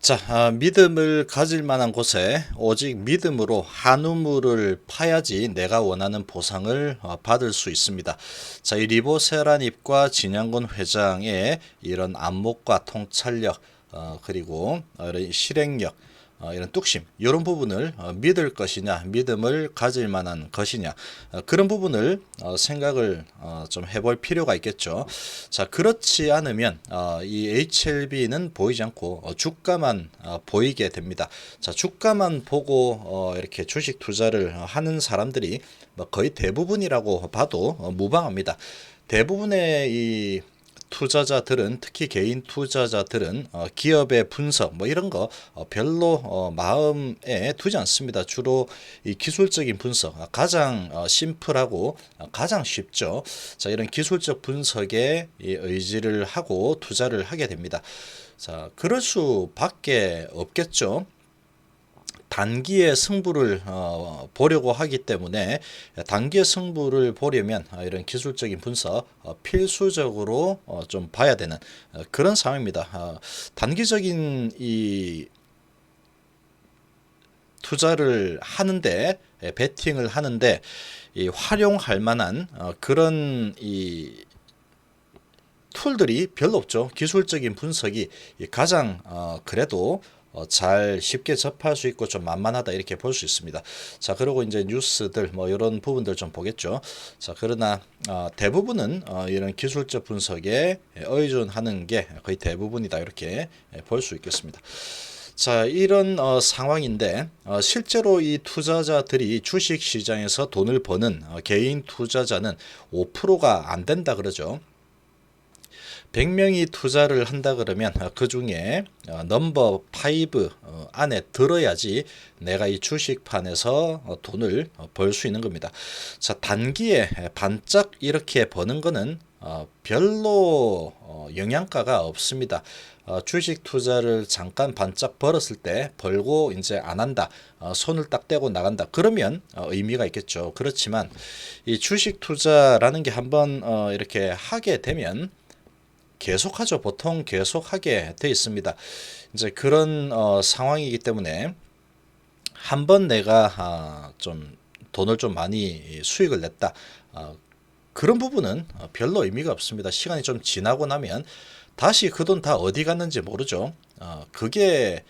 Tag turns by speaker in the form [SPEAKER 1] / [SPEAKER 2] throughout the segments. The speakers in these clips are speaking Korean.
[SPEAKER 1] 자, 믿음을 가질 만한 곳에 오직 믿음으로 한 우물을 파야지 내가 원하는 보상을 받을 수 있습니다. 자, 이 리보세라닙과 진양군 회장의 이런 안목과 통찰력, 그리고 이런 실행력, 이런 뚝심, 이런 부분을 믿을 것이냐, 믿음을 가질 만한 것이냐, 그런 부분을 생각을 좀 해볼 필요가 있겠죠. 자, 그렇지 않으면 이 HLB는 보이지 않고 주가만 보이게 됩니다. 자, 주가만 보고 이렇게 주식 투자를 하는 사람들이 뭐 거의 대부분이라고 봐도 무방합니다. 대부분의 이 투자자들은, 특히 개인 투자자들은 기업의 분석 뭐 이런 거 별로 마음에 두지 않습니다. 주로 이 기술적인 분석, 가장 심플하고 가장 쉽죠. 자, 이런 기술적 분석에 의지를 하고 투자를 하게 됩니다. 자, 그럴 수밖에 없겠죠. 단기의 승부를 보려고 하기 때문에, 단기의 승부를 보려면 이런 기술적인 분석 필수적으로 좀 봐야 되는 그런 상황입니다. 단기적인 이 투자를 하는데, 베팅을 하는데 이 활용할 만한 그런 이 툴들이 별로 없죠. 기술적인 분석이 가장 그래도 잘 쉽게 접할 수 있고 좀 만만하다 이렇게 볼 수 있습니다. 자, 그리고 이제 뉴스들 뭐 이런 부분들 좀 보겠죠. 자, 그러나 대부분은 이런 기술적 분석에 의존하는 게 거의 대부분이다 이렇게 볼 수 있겠습니다. 자, 이런 상황인데 실제로 이 투자자들이 주식 시장에서 돈을 버는 개인 투자자는 5%가 안 된다 그러죠. 100명이 투자를 한다 그러면 그 중에 넘버 5 안에 들어야지 내가 이 주식판에서 돈을 벌 수 있는 겁니다. 자, 단기에 반짝 이렇게 버는 거는 별로 영양가가 없습니다. 주식 투자를 잠깐 반짝 벌었을 때 벌고 이제 안 한다, 손을 딱 떼고 나간다, 그러면 의미가 있겠죠. 그렇지만 이 주식 투자라는 게 한번 이렇게 하게 되면 계속하죠. 보통 계속하게 돼 있습니다. 이제 그런 상황이기 때문에 한번 내가 좀 돈을 좀 많이 수익을 냈다, 그런 부분은 별로 의미가 없습니다. 시간이 좀 지나고 나면 다시 그 돈 다 어디 갔는지 모르죠. 그게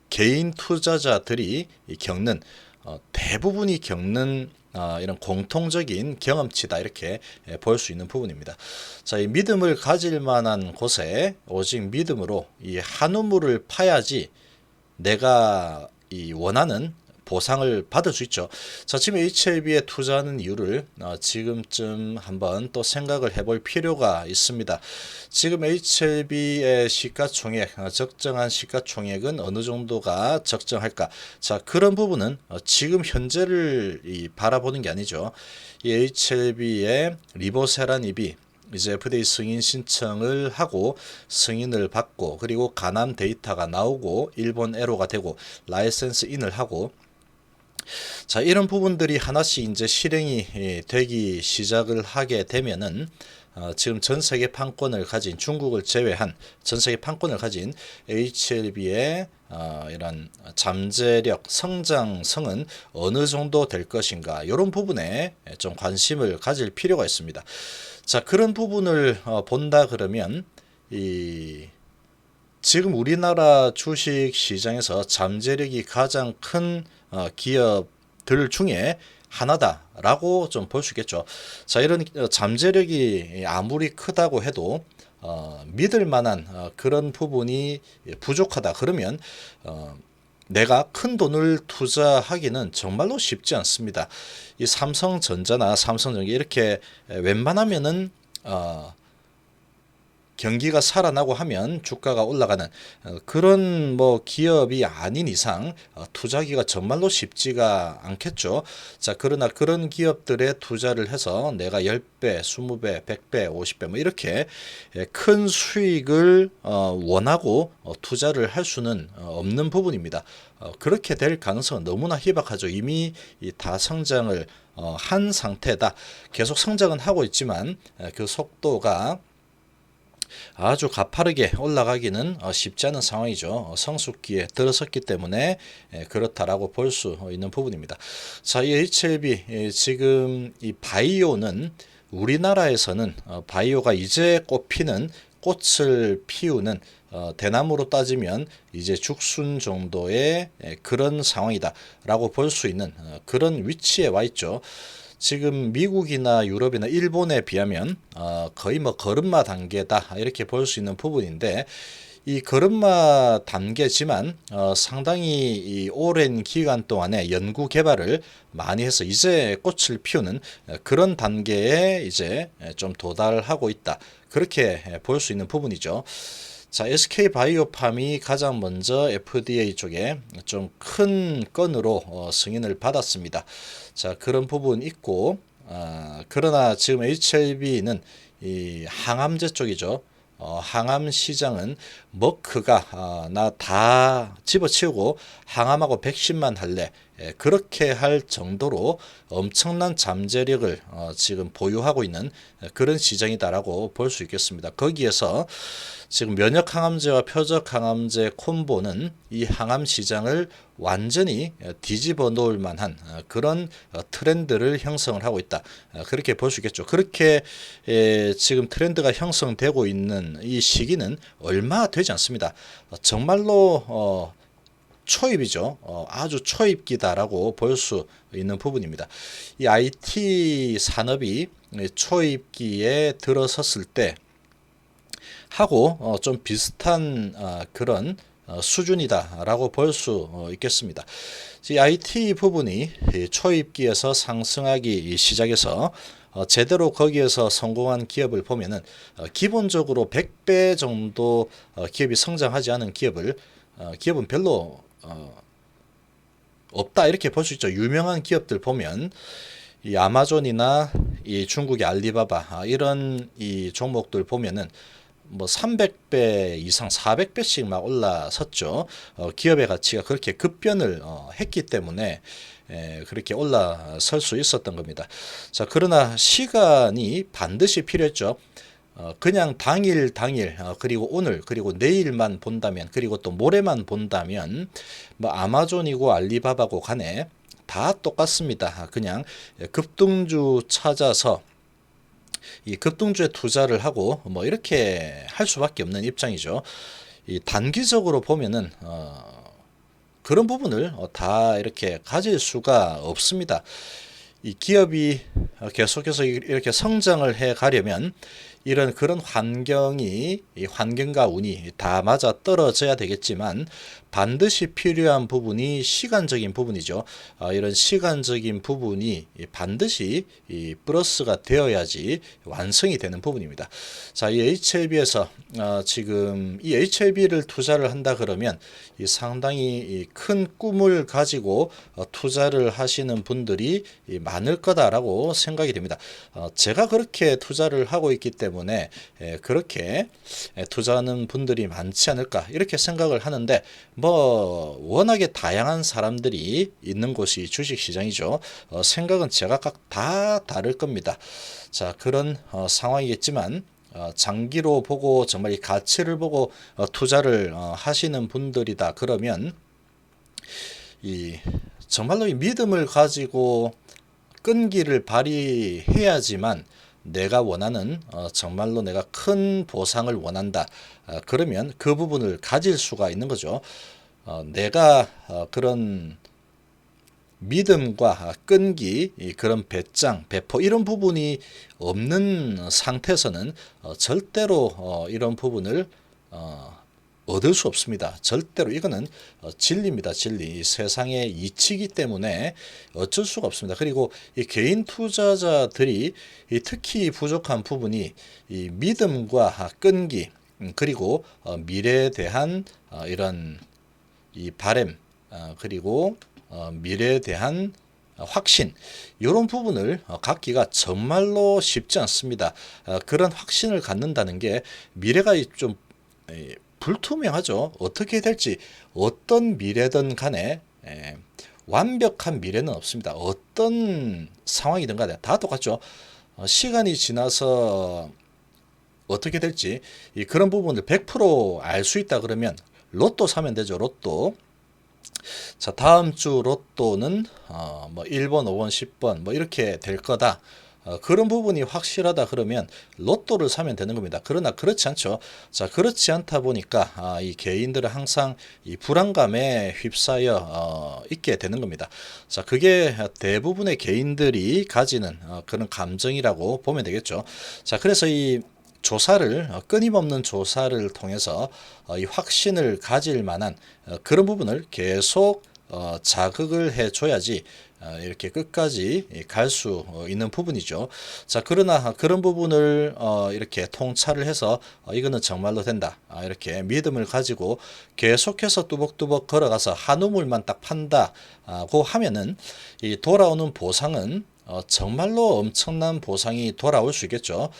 [SPEAKER 1] 개인 투자자들이 겪는, 대부분이 겪는 이런 공통적인 경험치다 이렇게 볼 수 있는 부분입니다. 자, 이 믿음을 가질 만한 곳에 오직 믿음으로 이 한 우물을 파야지 내가 이 원하는 보상을 받을 수 있죠. 자, 지금 HLB에 투자하는 이유를 지금쯤 한번 또 생각을 해볼 필요가 있습니다. 지금 HLB의 시가총액, 적정한 시가총액은 어느 정도가 적정할까? 자, 그런 부분은 지금 현재를 바라보는 게 아니죠. 이 HLB의 리보세라닙이 이제 FDA 승인 신청을 하고 승인을 받고, 그리고 가남 데이터가 나오고 일본 에로가 되고 라이센스 인을 하고, 자, 이런 부분들이 하나씩 이제 실행이 되기 시작을 하게 되면은 지금 전 세계 판권을 가진, 중국을 제외한 전 세계 판권을 가진 HLB의 이런 잠재력, 성장성은 어느 정도 될 것인가, 이런 부분에 좀 관심을 가질 필요가 있습니다. 자, 그런 부분을 본다 그러면 이 지금 우리나라 주식 시장에서 잠재력이 가장 큰 기업들 중에 하나다라고 좀 볼 수 있겠죠. 자, 이런 잠재력이 아무리 크다고 해도 믿을 만한 그런 부분이 부족하다 그러면 내가 큰 돈을 투자하기는 정말로 쉽지 않습니다. 이 삼성전자나 삼성전기 이렇게 웬만하면은 경기가 살아나고 하면 주가가 올라가는 그런 뭐 기업이 아닌 이상 투자하기가 정말로 쉽지가 않겠죠. 자, 그러나 그런 기업들에 투자를 해서 내가 10배, 20배, 100배, 50배 뭐 이렇게 큰 수익을 원하고 투자를 할 수는 없는 부분입니다. 그렇게 될 가능성은 너무나 희박하죠. 이미 다 성장을 한 상태다. 계속 성장은 하고 있지만 그 속도가 아주 가파르게 올라가기는 쉽지 않은 상황이죠. 성숙기에 들어섰기 때문에 그렇다라고 볼 수 있는 부분입니다. 자, 이 HLB 지금 이 바이오는 우리나라에서는 바이오가 이제 꽃피는 꽃을 피우는 대나무로 따지면 이제 죽순 정도의 그런 상황이다라고 볼 수 있는 그런 위치에 와 있죠. 지금 미국이나 유럽이나 일본에 비하면 거의 뭐 걸음마 단계다 이렇게 볼 수 있는 부분인데 이 걸음마 단계지만 상당히 이 오랜 기간 동안에 연구 개발을 많이 해서 이제 꽃을 피우는 그런 단계에 이제 좀 도달하고 있다. 그렇게 볼 수 있는 부분이죠. 자, SK바이오팜이 가장 먼저 FDA 쪽에 좀 큰 건으로 승인을 받았습니다. 자, 그런 부분 있고, 그러나 지금 HLB는 이 항암제 쪽이죠. 항암 시장은 머크가 나 다 집어치우고 항암하고 백신만 할래 그렇게 할 정도로 엄청난 잠재력을 지금 보유하고 있는 그런 시장이다라고 볼 수 있겠습니다. 거기에서 지금 면역 항암제와 표적 항암제 콤보는 이 항암 시장을 완전히 뒤집어 놓을 만한 그런 트렌드를 형성을 하고 있다. 그렇게 볼 수 있겠죠. 그렇게 지금 트렌드가 형성되고 있는 이 시기는 얼마 되지 않습니다. 정말로 초입이죠. 아주 초입기다라고 볼 수 있는 부분입니다. 이 IT 산업이 초입기에 들어섰을 때 하고 좀 비슷한 그런 수준이다라고 볼 수 있겠습니다. 이 IT 부분이 초입기에서 상승하기 시작해서 제대로 거기에서 성공한 기업을 보면은 기본적으로 100배 정도 기업이 성장하지 않은 기업은 별로 없다 이렇게 볼 수 있죠. 유명한 기업들 보면 이 아마존이나 이 중국의 알리바바 이런 이 종목들 보면은 뭐 300배 이상 400배씩 막 올라섰죠. 기업의 가치가 그렇게 급변을 했기 때문에 그렇게 올라설 수 있었던 겁니다. 자, 그러나 시간이 반드시 필요했죠. 그냥 당일 그리고 오늘 그리고 내일만 본다면 그리고 또 모레만 본다면 뭐 아마존이고 알리바바고 간에 다 똑같습니다. 그냥 급등주 찾아서 이 급등주에 투자를 하고 뭐 이렇게 할 수밖에 없는 입장이죠. 이 단기적으로 보면은 그런 부분을 다 이렇게 가질 수가 없습니다. 이 기업이 계속해서 이렇게 성장을 해 가려면 이런 그런 환경이 이 환경과 운이 다 맞아 떨어져야 되겠지만 반드시 필요한 부분이 시간적인 부분이죠. 이런 시간적인 부분이 반드시 이 플러스가 되어야지 완성이 되는 부분입니다. 자, 이 HLB에서 지금 이 HLB를 투자를 한다 그러면 이 상당히 큰 꿈을 가지고 투자를 하시는 분들이 많을 거다라고 생각이 됩니다. 제가 그렇게 투자를 하고 있기 때문에 그렇게 투자하는 분들이 많지 않을까 이렇게 생각을 하는데 뭐 워낙에 다양한 사람들이 있는 곳이 주식시장이죠. 생각은 제각각 다 다를 겁니다. 자, 그런 상황이겠지만 장기로 보고 정말 이 가치를 보고 투자를 하시는 분들이다 그러면 이 정말로 이 믿음을 가지고 끈기를 발휘해야지만 내가 원하는 정말로 내가 큰 보상을 원한다. 그러면 그 부분을 가질 수가 있는 거죠. 내가 그런 믿음과 끈기, 그런 배짱, 배포 이런 부분이 없는 상태에서는 절대로 이런 부분을 얻을 수 없습니다. 절대로 이거는 진리입니다. 진리. 세상의 이치이기 때문에 어쩔 수가 없습니다. 그리고 이 개인 투자자들이 특히 부족한 부분이 이 믿음과 끈기 그리고 미래에 대한 이런 이 바램 그리고 미래에 대한 확신 이런 부분을 갖기가 정말로 쉽지 않습니다. 그런 확신을 갖는다는 게 미래가 좀 불투명하죠. 어떻게 될지 어떤 미래든 간에 완벽한 미래는 없습니다. 어떤 상황이든 간에 다 똑같죠. 시간이 지나서 어떻게 될지 그런 부분을 100% 알 수 있다 그러면 로또 사면 되죠. 로또. 자, 다음 주 로또는 뭐 1번, 5번, 10번 뭐 이렇게 될 거다. 그런 부분이 확실하다 그러면 로또를 사면 되는 겁니다. 그러나 그렇지 않죠. 자, 그렇지 않다 보니까 이 개인들은 항상 이 불안감에 휩싸여 있게 되는 겁니다. 자, 그게 대부분의 개인들이 가지는 그런 감정이라고 보면 되겠죠. 자, 그래서 이 조사를 끊임없는 조사를 통해서 이 확신을 가질 만한 그런 부분을 계속 자극을 해줘야지 이렇게 끝까지 갈 수 있는 부분이죠. 자, 그러나 그런 부분을 이렇게 통찰을 해서 이거는 정말로 된다. 이렇게 믿음을 가지고 계속해서 뚜벅뚜벅 걸어가서 한 우물만 딱 판다고 하면은 이 돌아오는 보상은 정말로 엄청난 보상이 돌아올 수 있겠죠.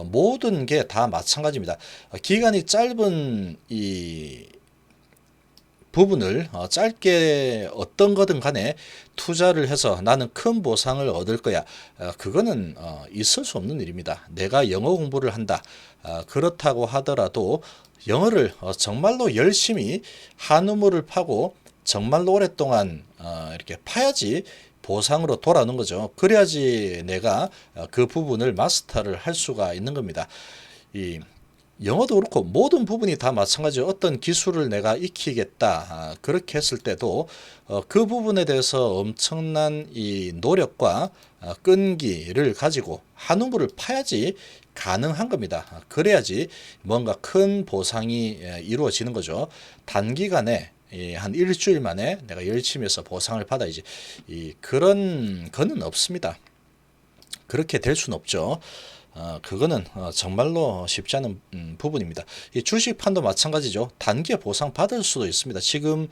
[SPEAKER 1] 모든 게 다 마찬가지입니다. 기간이 짧은 이 부분을 짧게 어떤 거든 간에 투자를 해서 나는 큰 보상을 얻을 거야. 그거는 있을 수 없는 일입니다. 내가 영어 공부를 한다. 그렇다고 하더라도 영어를 정말로 열심히 한 우물을 파고 정말로 오랫동안 이렇게 파야지 보상으로 돌아오는 거죠. 그래야지 내가 그 부분을 마스터를 할 수가 있는 겁니다. 이 영어도 그렇고 모든 부분이 다 마찬가지로 어떤 기술을 내가 익히겠다 그렇게 했을 때도 그 부분에 대해서 엄청난 이 노력과 끈기를 가지고 한 우물을 파야지 가능한 겁니다. 그래야지 뭔가 큰 보상이 이루어지는 거죠. 단기간에 한 일주일 만에 내가 열심히 해서 보상을 받아야지 그런 거는 없습니다. 그렇게 될 수는 없죠. 그거는 정말로 쉽지 않은 부분입니다. 이 주식판도 마찬가지죠. 단기에 보상 받을 수도 있습니다. 지금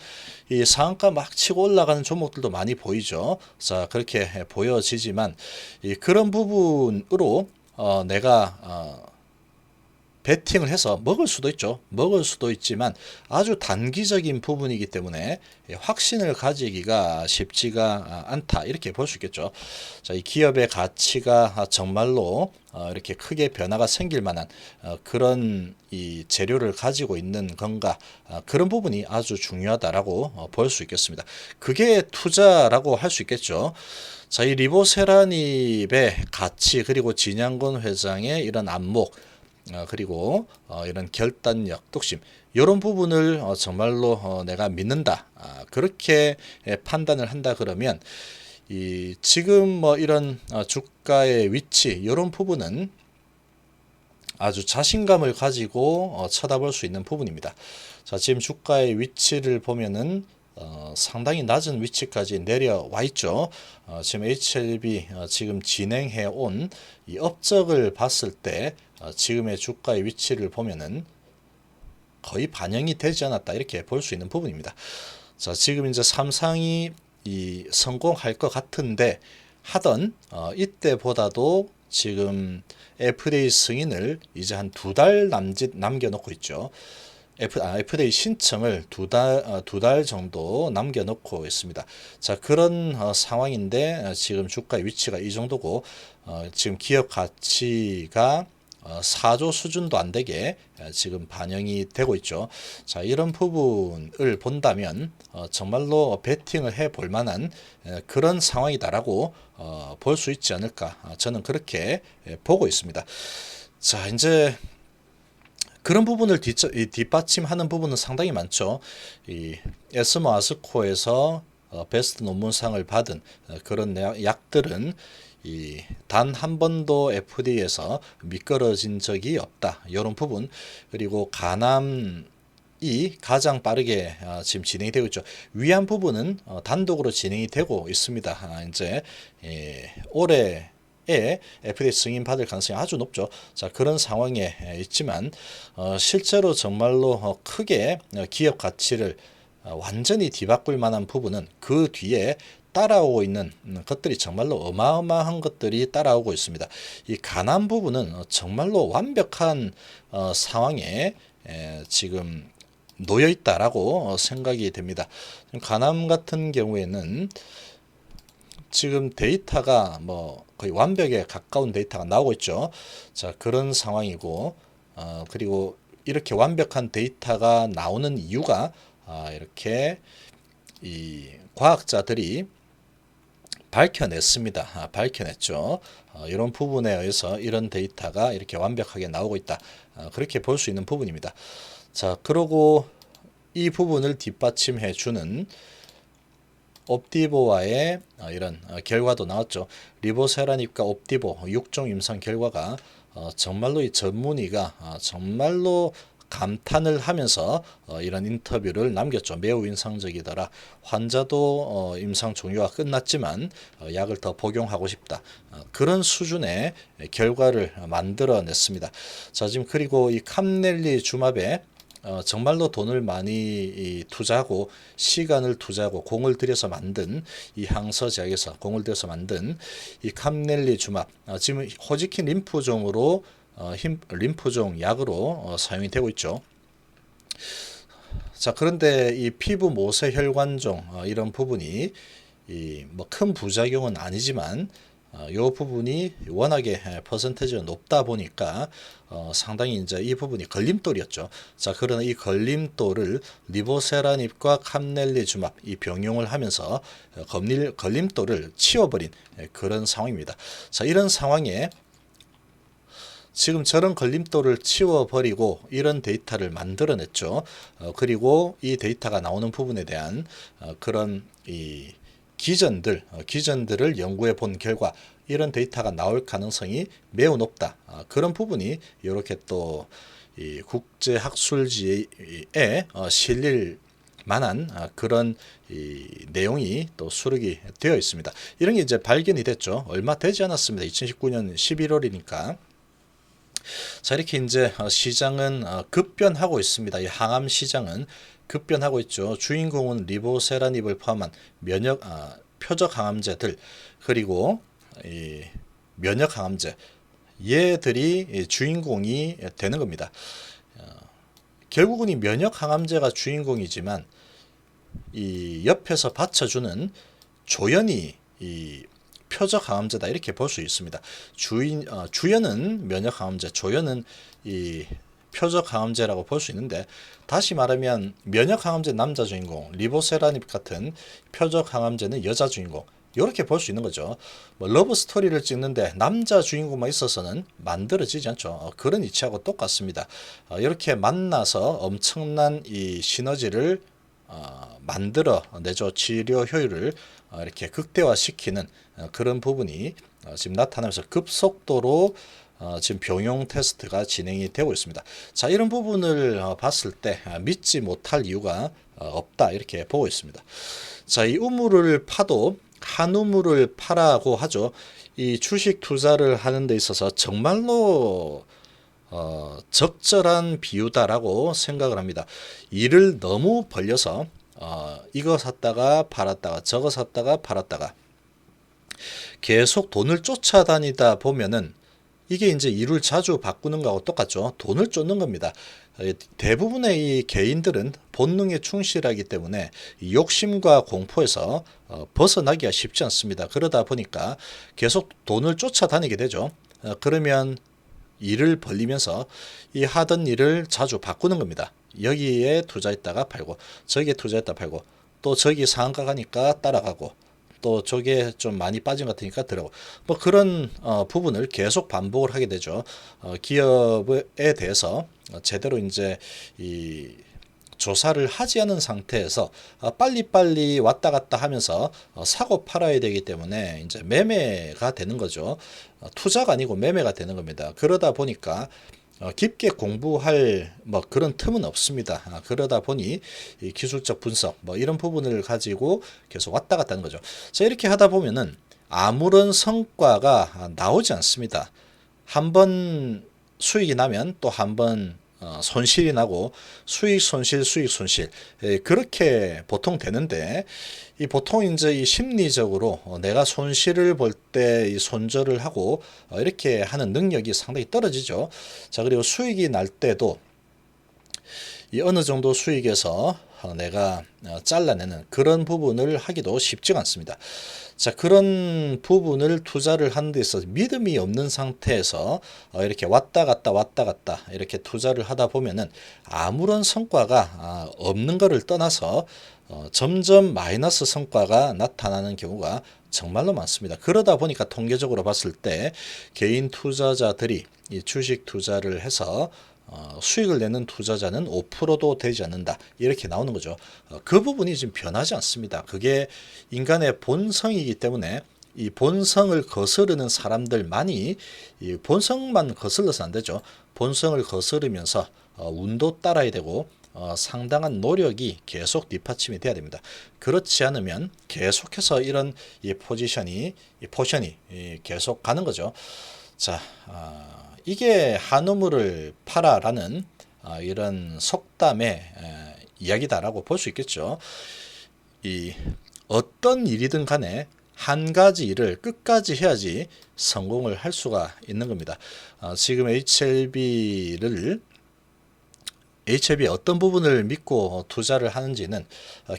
[SPEAKER 1] 이 상한가 막 치고 올라가는 종목들도 많이 보이죠. 자, 그렇게 보여지지만 그런 부분으로 내가 베팅을 해서 먹을 수도 있죠. 먹을 수도 있지만 아주 단기적인 부분이기 때문에 확신을 가지기가 쉽지가 않다. 이렇게 볼 수 있겠죠. 자, 이 기업의 가치가 정말로 이렇게 크게 변화가 생길 만한 그런 이 재료를 가지고 있는 건가 그런 부분이 아주 중요하다라고 볼 수 있겠습니다. 그게 투자라고 할 수 있겠죠. 자, 이 리보세라닙의 가치 그리고 진양건 회장의 이런 안목 그리고 이런 결단력, 뚝심 이런 부분을 정말로 내가 믿는다. 그렇게 판단을 한다 그러면 지금 뭐 이런 주가의 위치 이런 부분은 아주 자신감을 가지고 쳐다볼 수 있는 부분입니다. 자, 지금 주가의 위치를 보면은 상당히 낮은 위치까지 내려와 있죠. 지금 HLB 지금 진행해 온 이 업적을 봤을 때 지금의 주가의 위치를 보면은 거의 반영이 되지 않았다 이렇게 볼 수 있는 부분입니다. 자, 지금 이제 삼상이 성공할 것 같은데 하던 이때보다도 지금 FDA 승인을 이제 한 2달 남짓 남겨놓고 있죠. FDA 신청을 두 달 정도 남겨놓고 있습니다. 자, 그런 상황인데 지금 주가의 위치가 이 정도고 지금 기업 가치가 4조 수준도 안 되게 지금 반영이 되고 있죠. 자, 이런 부분을 본다면 정말로 베팅을 해 볼 만한 그런 상황이다라고 볼 수 있지 않을까. 저는 그렇게 보고 있습니다. 자, 이제 그런 부분을 뒷받침하는 부분은 상당히 많죠. 이 에스모 아스코에서 베스트 논문상을 받은 그런 약들은 단 한 번도 FDA에서 미끄러진 적이 없다. 이런 부분 그리고 간암이 가장 빠르게 지금 진행이 되고 있죠. 위암 부분은 단독으로 진행이 되고 있습니다. 이제 올해 FDA 승인 받을 가능성이 아주 높죠. 자, 그런 상황에 있지만 실제로 정말로 크게 기업 가치를 완전히 뒤바꿀 만한 부분은 그 뒤에 따라오고 있는 것들이 정말로 어마어마한 것들이 따라오고 있습니다. 이 간암 부분은 정말로 완벽한 상황에 지금 놓여 있다라고 생각이 됩니다. 간암 같은 경우에는 지금 데이터가 뭐 거의 완벽에 가까운 데이터가 나오고 있죠. 자, 그런 상황이고 그리고 이렇게 완벽한 데이터가 나오는 이유가 이렇게 이 과학자들이 밝혀냈습니다. 밝혀냈죠. 이런 부분에 의해서 이런 데이터가 이렇게 완벽하게 나오고 있다. 그렇게 볼 수 있는 부분입니다. 자, 그러고 이 부분을 뒷받침해 주는 옵디보와의 이런 결과도 나왔죠. 리보세라닙과 옵디보 6종 임상 결과가 정말로 이 전문의가 정말로 감탄을 하면서 이런 인터뷰를 남겼죠. 매우 인상적이더라. 환자도 임상 종료가 끝났지만 약을 더 복용하고 싶다. 그런 수준의 결과를 만들어냈습니다. 자, 지금 그리고 이 캄넬리주맙에 정말로 돈을 많이 투자하고 시간을 투자하고 공을 들여서 만든 이 항서제약에서 공을 들여서 만든 이 캄넬리주맙 지금 호지킨 림프종으로 림프종 약으로 사용이 되고 있죠. 자, 그런데 이 피부 모세 혈관종 이런 부분이 뭐 큰 부작용은 아니지만 이 부분이 워낙에 퍼센테이지가 높다 보니까 상당히 이제 이 부분이 걸림돌이었죠. 자, 그러나 이 걸림돌을 리보세라닙과 캄넬리주맙 이 병용을 하면서 걸림돌을 치워버린 그런 상황입니다. 자, 이런 상황에 지금 저런 걸림돌을 치워버리고 이런 데이터를 만들어냈죠. 그리고 이 데이터가 나오는 부분에 대한 그런 이 기전들을 연구해 본 결과 이런 데이터가 나올 가능성이 매우 높다. 그런 부분이 이렇게 또 이 국제학술지에 실릴 만한 그런 이 내용이 또 수록이 되어 있습니다. 이런 게 이제 발견이 됐죠. 얼마 되지 않았습니다. 2019년 11월이니까. 자, 이렇게 이제 시장은 급변하고 있습니다. 이 항암 시장은 급변하고 있죠. 주인공은 리보세라닙을 포함한 표적 항암제들 그리고 이 면역 항암제 얘들이 주인공이 되는 겁니다. 결국은 이 면역 항암제가 주인공이지만 이 옆에서 받쳐주는 조연이 이 표적 항암제다 이렇게 볼 수 있습니다. 주연은 면역 항암제, 조연은 이 표적 항암제라고 볼 수 있는데 다시 말하면 면역 항암제 남자 주인공, 리보세라닙 같은 표적 항암제는 여자 주인공 이렇게 볼 수 있는 거죠. 뭐 러브 스토리를 찍는데 남자 주인공만 있어서는 만들어지지 않죠. 그런 이치하고 똑같습니다. 이렇게 만나서 엄청난 이 시너지를 만들어 내죠. 치료 효율을 이렇게 극대화시키는 그런 부분이 지금 나타나면서 급속도로 지금 병용 테스트가 진행이 되고 있습니다. 자, 이런 부분을 봤을 때 믿지 못할 이유가 없다 이렇게 보고 있습니다. 자, 이 우물을 파도 한 우물을 파라고 하죠. 이 주식 투자를 하는 데 있어서 정말로 적절한 비유다라고 생각을 합니다. 일을 너무 벌려서 이거 샀다가 팔았다가 저거 샀다가 팔았다가 계속 돈을 쫓아다니다 보면은 이게 이제 일을 자주 바꾸는 거하고 똑같죠. 돈을 쫓는 겁니다. 대부분의 이 개인들은 본능에 충실하기 때문에 욕심과 공포에서 벗어나기가 쉽지 않습니다. 그러다 보니까 계속 돈을 쫓아다니게 되죠. 그러면 일을 벌리면서 이 하던 일을 자주 바꾸는 겁니다. 여기에 투자했다가 팔고 저기에 투자했다 팔고 또 저기 상한가 가니까 따라가고 또 저게 좀 많이 빠진 것 같으니까 들어가고 뭐 그런 부분을 계속 반복을 하게 되죠. 기업에 대해서 제대로 이제 이 조사를 하지 않은 상태에서 빨리빨리 왔다 갔다 하면서 사고 팔아야 되기 때문에 이제 매매가 되는 거죠. 투자가 아니고 매매가 되는 겁니다. 그러다 보니까 깊게 공부할 뭐 그런 틈은 없습니다. 그러다 보니 이 기술적 분석 뭐 이런 부분을 가지고 계속 왔다 갔다 하는 거죠. 자, 이렇게 하다 보면은 아무런 성과가 나오지 않습니다. 한번 수익이 나면 또 한번 손실이 나고 수익 손실 그렇게 보통 되는데 이 보통 이제 이 심리적으로 내가 손실을 볼 때 이 손절을 하고 이렇게 하는 능력이 상당히 떨어지죠. 자, 그리고 수익이 날 때도 이 어느 정도 수익에서 내가 잘라내는 그런 부분을 하기도 쉽지가 않습니다. 자, 그런 부분을 투자를 하는 데 있어서 믿음이 없는 상태에서 이렇게 왔다 갔다 이렇게 투자를 하다 보면은 아무런 성과가 없는 것을 떠나서 점점 마이너스 성과가 나타나는 경우가 정말로 많습니다. 그러다 보니까 통계적으로 봤을 때 개인 투자자들이 이 주식 투자를 해서 수익을 내는 투자자는 5%도 되지 않는다. 이렇게 나오는 거죠. 그 부분이 지금 변하지 않습니다. 그게 인간의 본성이기 때문에 이 본성을 거스르는 사람들만이 이 본성만 거슬러서 안 되죠. 본성을 거스르면서 운도 따라야 되고 상당한 노력이 계속 뒷받침이 돼야 됩니다. 그렇지 않으면 계속해서 이런 이 포션이 계속 가는 거죠. 자, 이게 한우물을 팔아라는 이런 속담의 이야기다라고 볼 수 있겠죠. 이 어떤 일이든 간에 한 가지 일을 끝까지 해야지 성공을 할 수가 있는 겁니다. 지금 HLB의 어떤 부분을 믿고 투자를 하는지는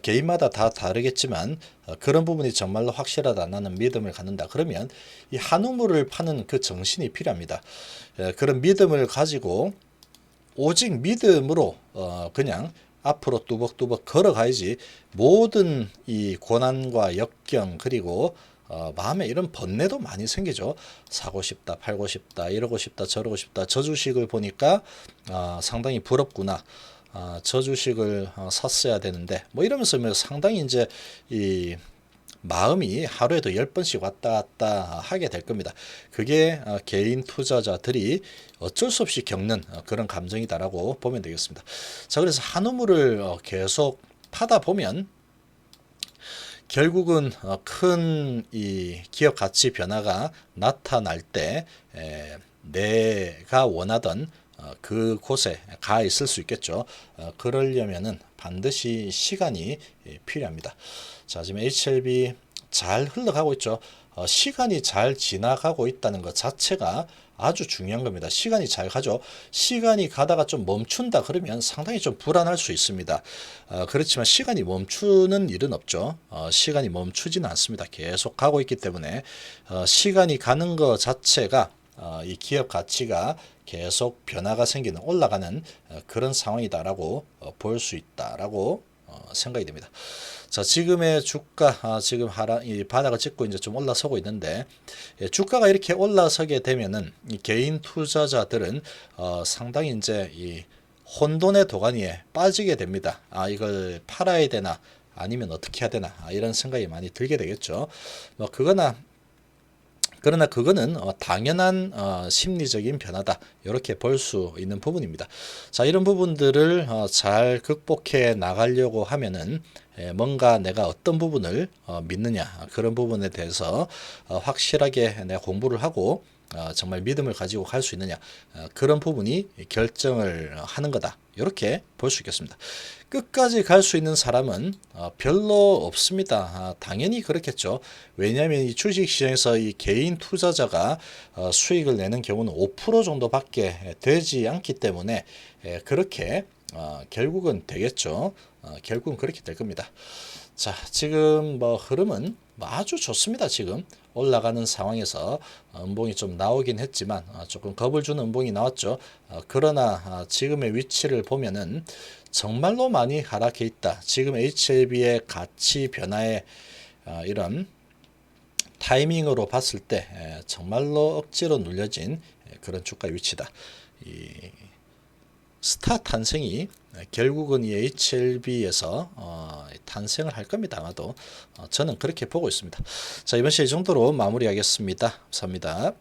[SPEAKER 1] 개인마다 다 다르겠지만 그런 부분이 정말로 확실하다, 나는 믿음을 갖는다. 그러면 이 한우물을 파는 그 정신이 필요합니다. 그런 믿음을 가지고 오직 믿음으로 그냥 앞으로 뚜벅뚜벅 걸어가야지 모든 이 고난과 역경 그리고 마음에 이런 번뇌도 많이 생기죠. 사고 싶다, 팔고 싶다, 이러고 싶다, 저러고 싶다. 저 주식을 보니까 상당히 부럽구나. 저 주식을 샀어야 되는데 뭐 이러면서 상당히 이제 이 마음이 하루에도 10번씩 왔다 갔다 하게 될 겁니다. 그게 개인 투자자들이 어쩔 수 없이 겪는 그런 감정이다라고 보면 되겠습니다. 자, 그래서 한우물을 계속 파다 보면 결국은 큰 이 기업 가치 변화가 나타날 때 내가 원하던 그곳에 가 있을 수 있겠죠. 그러려면은 반드시 시간이 필요합니다. 자, 지금 HLB 잘 흘러가고 있죠. 시간이 잘 지나가고 있다는 것 자체가 아주 중요한 겁니다. 시간이 잘 가죠. 시간이 가다가 좀 멈춘다 그러면 상당히 좀 불안할 수 있습니다. 그렇지만 시간이 멈추는 일은 없죠. 시간이 멈추지는 않습니다. 계속 가고 있기 때문에 시간이 가는 것 자체가 이 기업 가치가 계속 변화가 생기는 올라가는 그런 상황이다라고 볼 수 있다라고 생각이 됩니다. 자, 지금의 주가 지금 이 바닥을 찍고 이제 좀 올라서고 있는데 주가가 이렇게 올라서게 되면은 이 개인 투자자들은 상당히 이제 이 혼돈의 도가니에 빠지게 됩니다. 이걸 팔아야 되나 아니면 어떻게 해야 되나 이런 생각이 많이 들게 되겠죠. 그러나 그거는 당연한 심리적인 변화다. 이렇게 볼 수 있는 부분입니다. 자, 이런 부분들을 잘 극복해 나가려고 하면은 뭔가 내가 어떤 부분을 믿느냐 그런 부분에 대해서 확실하게 내가 공부를 하고 정말 믿음을 가지고 갈 수 있느냐 그런 부분이 결정을 하는 거다. 이렇게 볼 수 있겠습니다. 끝까지 갈 수 있는 사람은 별로 없습니다. 당연히 그렇겠죠. 왜냐하면 이 주식시장에서 이 개인 투자자가 수익을 내는 경우는 5% 정도밖에 되지 않기 때문에 그렇게 결국은 되겠죠. 결국은 그렇게 될 겁니다. 자, 지금 흐름은 아주 좋습니다. 지금 올라가는 상황에서 음봉이 좀 나오긴 했지만 조금 겁을 주는 음봉이 나왔죠. 그러나 지금의 위치를 보면은 정말로 많이 하락해 있다. 지금 HLB의 가치 변화의 이런 타이밍으로 봤을 때 정말로 억지로 눌려진 그런 주가 위치다. 이 스타 탄생이 결국은 이 HLB에서 탄생을 할 겁니다. 아마도 저는 그렇게 보고 있습니다. 자, 이번 시간 이 정도로 마무리하겠습니다. 감사합니다.